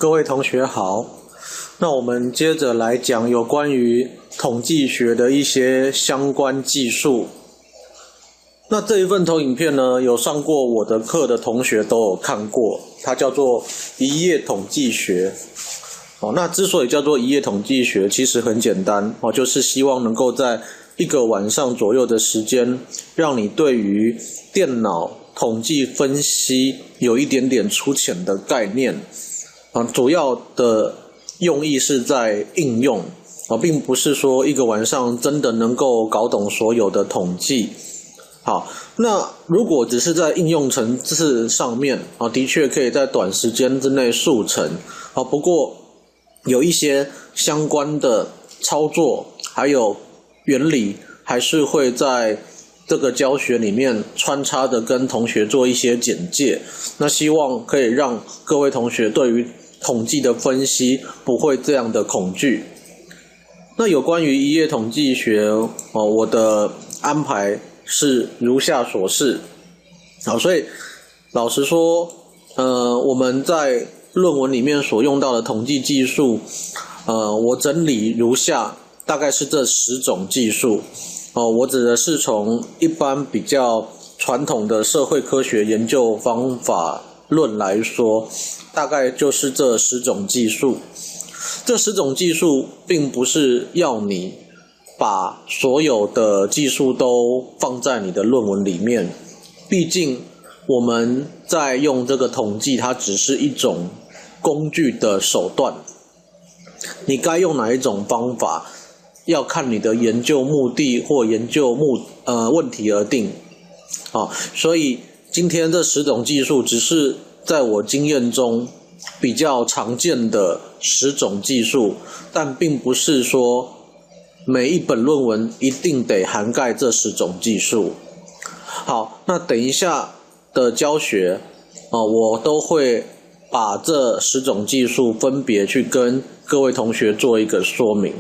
各位同学好，那我们接着来讲有关于统计学的一些相关技术。那这一份投影片呢，有上过我的课的同学都有看过，它叫做一页统计学。那之所以叫做一页统计学，其实很简单，就是希望能够在一个晚上左右的时间，让你对于电脑统计分析有一点点粗浅的概念。主要的用意是在应用，并不是说一个晚上真的能够搞懂所有的统计。好，那如果只是在应用层次上面，的确可以在短时间之内速成。不过有一些相关的操作还有原理，还是会在这个教学里面穿插的跟同学做一些简介。那希望可以让各位同学对于统计的分析不会这样的恐惧。那有关于一页统计学，我的安排是如下所示。所以老实说，我们在论文里面所用到的统计技术，我整理如下，大概是这10种技术。我指的是从一般比较传统的社会科学研究方法论来说，大概就是这10种技术。这10种技术并不是要你把所有的技术都放在你的论文里面，毕竟我们在用这个统计，它只是一种工具的手段，你该用哪一种方法，要看你的研究目的或研究问题而定。所以今天这10种技术只是在我经验中比较常见的10种技术，但并不是说每一本论文一定得涵盖这10种技术。好，那等一下的教学，我都会把这10种技术分别去跟各位同学做一个说明。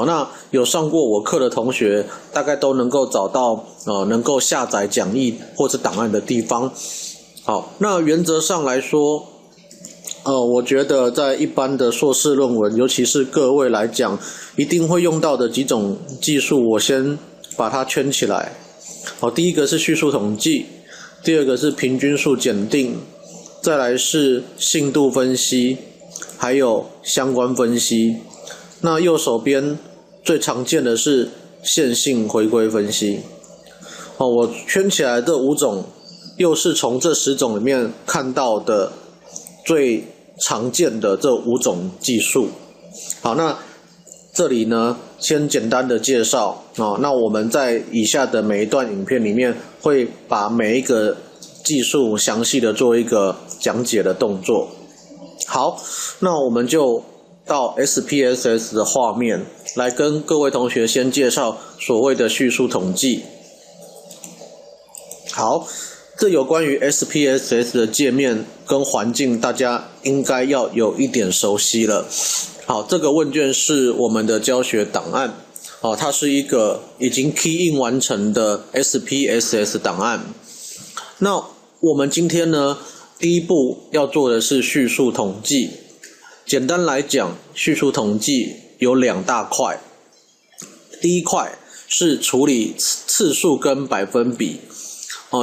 那有上过我课的同学大概都能够找到能够下载讲义或是档案的地方。好，那原则上来说，我觉得在一般的硕士论文，尤其是各位来讲，一定会用到的几种技术，我先把它圈起来。第一个是叙述统计，第二个是平均数检定，再来是信度分析，还有相关分析。那右手边最常见的是线性回归分析。我圈起来这5种，又是从这10种里面看到的最常见的这5种技术。好，那这里呢，先简单的介绍。那我们在以下的每一段影片里面，会把每一个技术详细的做一个讲解的动作。好，那我们就到 SPSS 的画面来跟各位同学先介绍所谓的叙述统计。好，这有关于 SPSS 的界面跟环境，大家应该要有一点熟悉了。好，这个问卷是我们的教学档案，它是一个已经 key in 完成的 SPSS 档案。那我们今天呢，第一步要做的是叙述统计。简单来讲，叙述统计有2大块。第一块是处理次数跟百分比，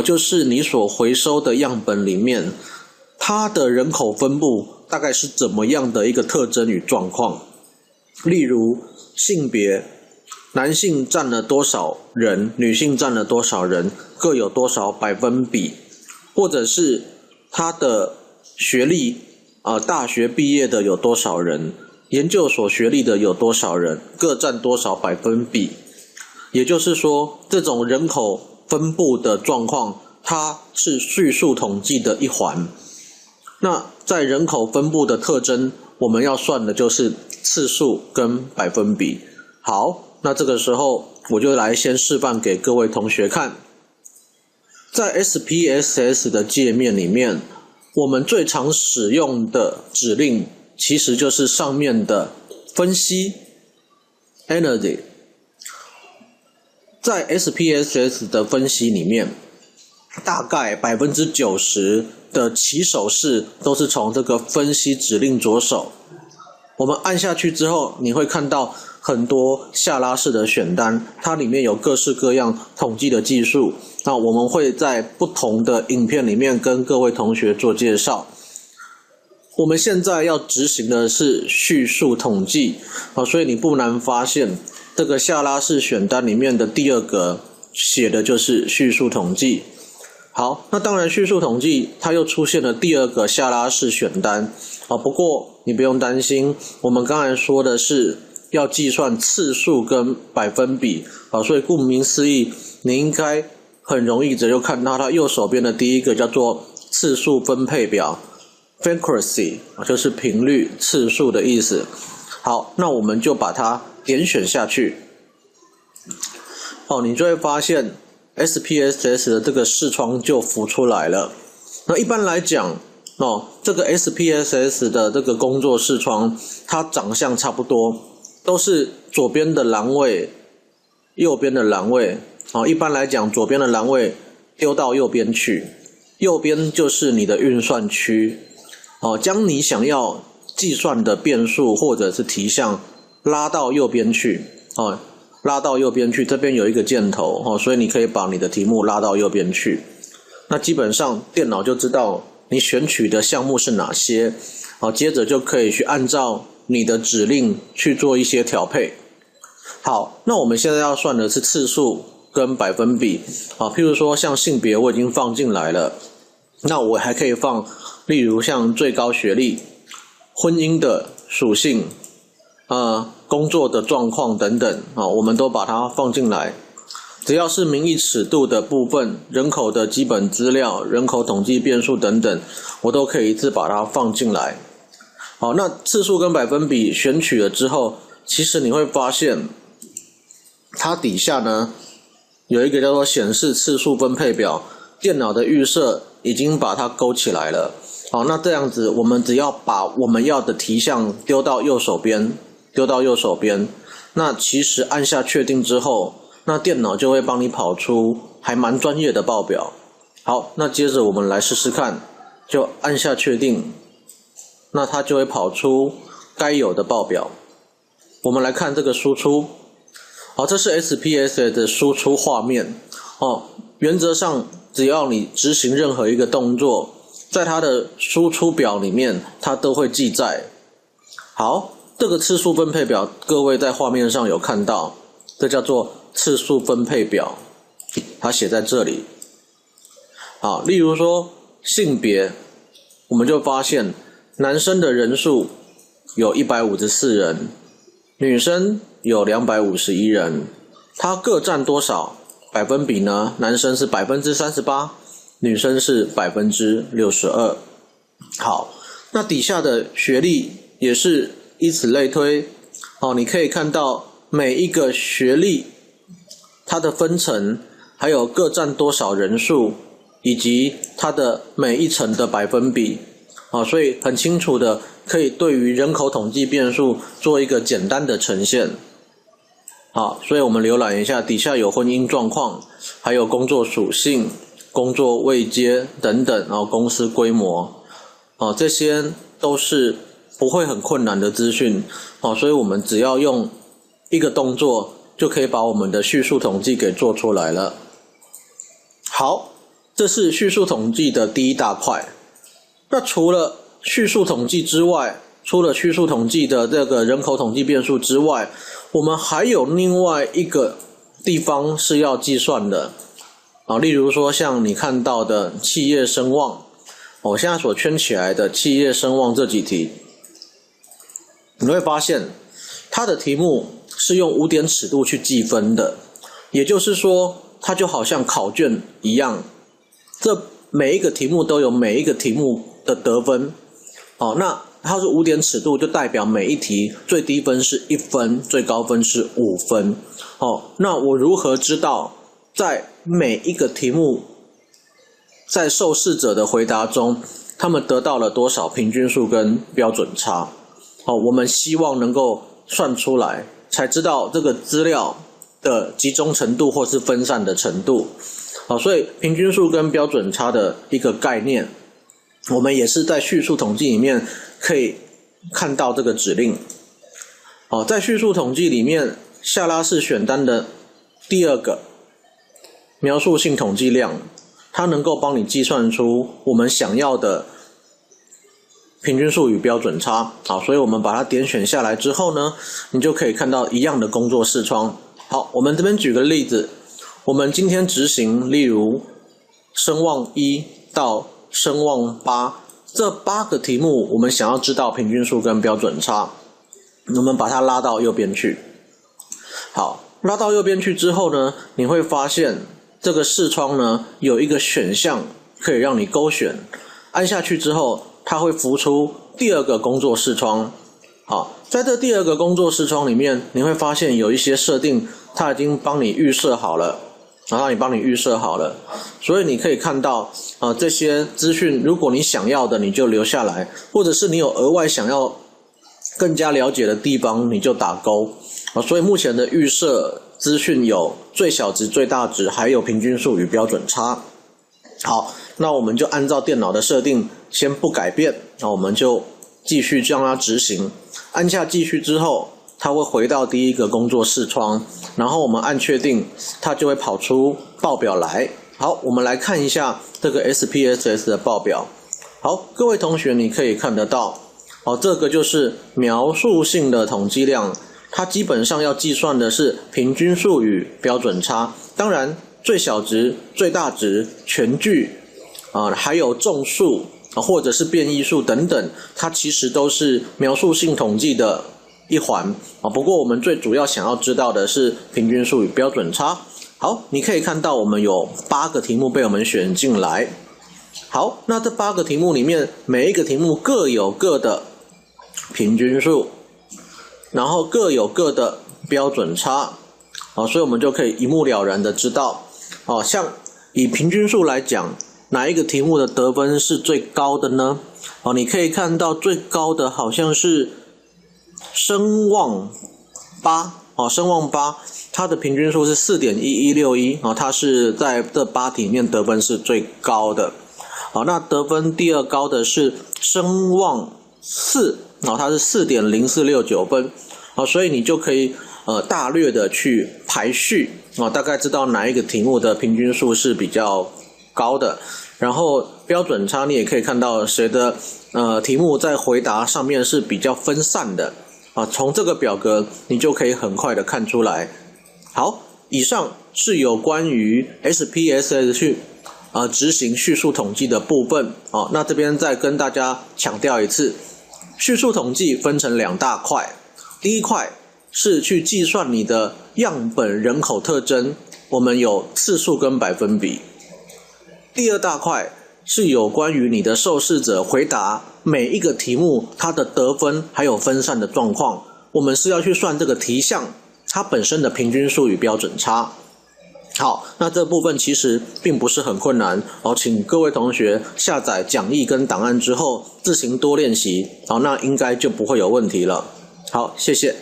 就是你所回收的样本里面，它的人口分布大概是怎么样的一个特征与状况。例如性别，男性占了多少人，女性占了多少人，各有多少百分比，或者是他的学历，大学毕业的有多少人，研究所学历的有多少人，各占多少百分比。也就是说，这种人口分布的状况，它是叙述统计的一环。那在人口分布的特征，我们要算的就是次数跟百分比。好，那这个时候我就来先示范给各位同学看。在 SPSS 的界面里面，我们最常使用的指令其实就是上面的分析 Analyze。 在 SPSS 的分析里面，大概90%的起手式都是从这个分析指令着手。我们按下去之后，你会看到很多下拉式的选单，它里面有各式各样统计的技术。那我们会在不同的影片里面跟各位同学做介绍。我们现在要执行的是叙述统计，所以你不难发现，这个下拉式选单里面的第二格写的就是叙述统计。好，那当然叙述统计它又出现了第二个下拉式选单，不过你不用担心，我们刚才说的是要计算次数跟百分比，所以顾名思义，你应该很容易的就看到它右手边的第一个叫做次数分配表 frequency， 就是频率次数的意思。好，那我们就把它点选下去，你就会发现SPSS 的这个视窗就浮出来了。那一般来讲，这个 SPSS 的这个工作视窗，它长相差不多，都是左边的栏位，右边的栏位。一般来讲，左边的栏位丢到右边去，右边就是你的运算区。将你想要计算的变数或者是题项拉到右边去。拉到右边去，这边有一个箭头，所以你可以把你的题目拉到右边去。那基本上电脑就知道你选取的项目是哪些，接着就可以去按照你的指令去做一些调配。好，那我们现在要算的是次数跟百分比。譬如说像性别我已经放进来了，那我还可以放，例如像最高学历、婚姻的属性、工作的状况等等，我们都把它放进来。只要是名义尺度的部分，人口的基本资料、人口统计变数等等，我都可以一次把它放进来。好，那次数跟百分比选取了之后，其实你会发现它底下呢有一个叫做显示次数分配表，电脑的预设已经把它勾起来了。好，那这样子我们只要把我们要的题项丢到右手边，那其实按下确定之后，那电脑就会帮你跑出还蛮专业的报表。好，那接着我们来试试看，就按下确定，那它就会跑出该有的报表。我们来看这个输出。好，这是 SPSS 的输出画面。原则上只要你执行任何一个动作，在它的输出表里面它都会记载。好，这个次数分配表各位在画面上有看到，这叫做次数分配表，它写在这里。好，例如说性别，我们就发现男生的人数有154人，女生有251人，它各占多少百分比呢？男生是 38%， 女生是 62%。 好，那底下的学历也是以此类推。你可以看到每一个学历它的分层，还有各占多少人数，以及它的每一层的百分比。所以很清楚的可以对于人口统计变数做一个简单的呈现。好，所以我们浏览一下，底下有婚姻状况，还有工作属性、工作位阶等等，然后公司规模，这些都是不会很困难的资讯。所以我们只要用一个动作就可以把我们的叙述统计给做出来了。好，这是叙述统计的第一大块。那除了叙述统计之外，除了叙述统计的这个人口统计变数之外，我们还有另外一个地方是要计算的。例如说像你看到的企业声望，我现在所圈起来的企业声望这几题，你会发现它的题目是用5点尺度去计分的，也就是说它就好像考卷一样，这每一个题目都有每一个题目的得分。那它是5点尺度，就代表每一题最低分是1分，最高分是5分。那我如何知道在每一个题目在受试者的回答中他们得到了多少平均数跟标准差？我们希望能够算出来，才知道这个资料的集中程度或是分散的程度。所以平均数跟标准差的一个概念，我们也是在叙述统计里面可以看到这个指令。在叙述统计里面，下拉式选单的第二个描述性统计量，它能够帮你计算出我们想要的平均数与标准差。好，所以我们把它点选下来之后呢，你就可以看到一样的工作视窗。好，我们这边举个例子，我们今天执行，例如声望1到声望8这8个题目，我们想要知道平均数跟标准差，我们把它拉到右边去。好，拉到右边去之后呢，你会发现这个视窗呢有一个选项可以让你勾选，按下去之后，它会浮出第二个工作视窗。好，在这第二个工作视窗里面，你会发现有一些设定，它已经帮你预设好了。所以你可以看到这些资讯，如果你想要的你就留下来，或者是你有额外想要更加了解的地方你就打勾。所以目前的预设资讯有最小值、最大值，还有平均数与标准差。好，那我们就按照电脑的设定先不改变，那我们就继续让它执行。按下继续之后，它会回到第一个工作视窗，然后我们按确定，它就会跑出报表来。好，我们来看一下这个 SPSS 的报表。好，各位同学你可以看得到，这个就是描述性的统计量，它基本上要计算的是平均数与标准差。当然最小值、最大值、全句还有众数或者是变异数等等，它其实都是描述性统计的一环。不过我们最主要想要知道的是平均数与标准差。好，你可以看到我们有8个题目被我们选进来。好，那这8个题目里面，每一个题目各有各的平均数，然后各有各的标准差。所以我们就可以一目了然的知道，像以平均数来讲，哪一个题目的得分是最高的呢？你可以看到最高的好像是声望8，声望8，它的平均数是 4.1161，它是在这8题里面得分是最高的。好，那得分第二高的是声望4，它是 4.0469 分。所以你就可以大略的去排序，大概知道哪一个题目的平均数是比较高的。然后标准差你也可以看到谁的题目在回答上面是比较分散的。从这个表格你就可以很快的看出来。好，以上是有关于 SPSS 去执行叙述统计的部分。那这边再跟大家强调一次，叙述统计分成2大块。第一块是去计算你的样本人口特征，我们有次数跟百分比。第二大块是有关于你的受试者回答每一个题目它的得分还有分散的状况，我们是要去算这个题项它本身的平均数与标准差。好，那这部分其实并不是很困难，请各位同学下载讲义跟档案之后自行多练习，那应该就不会有问题了。好，谢谢。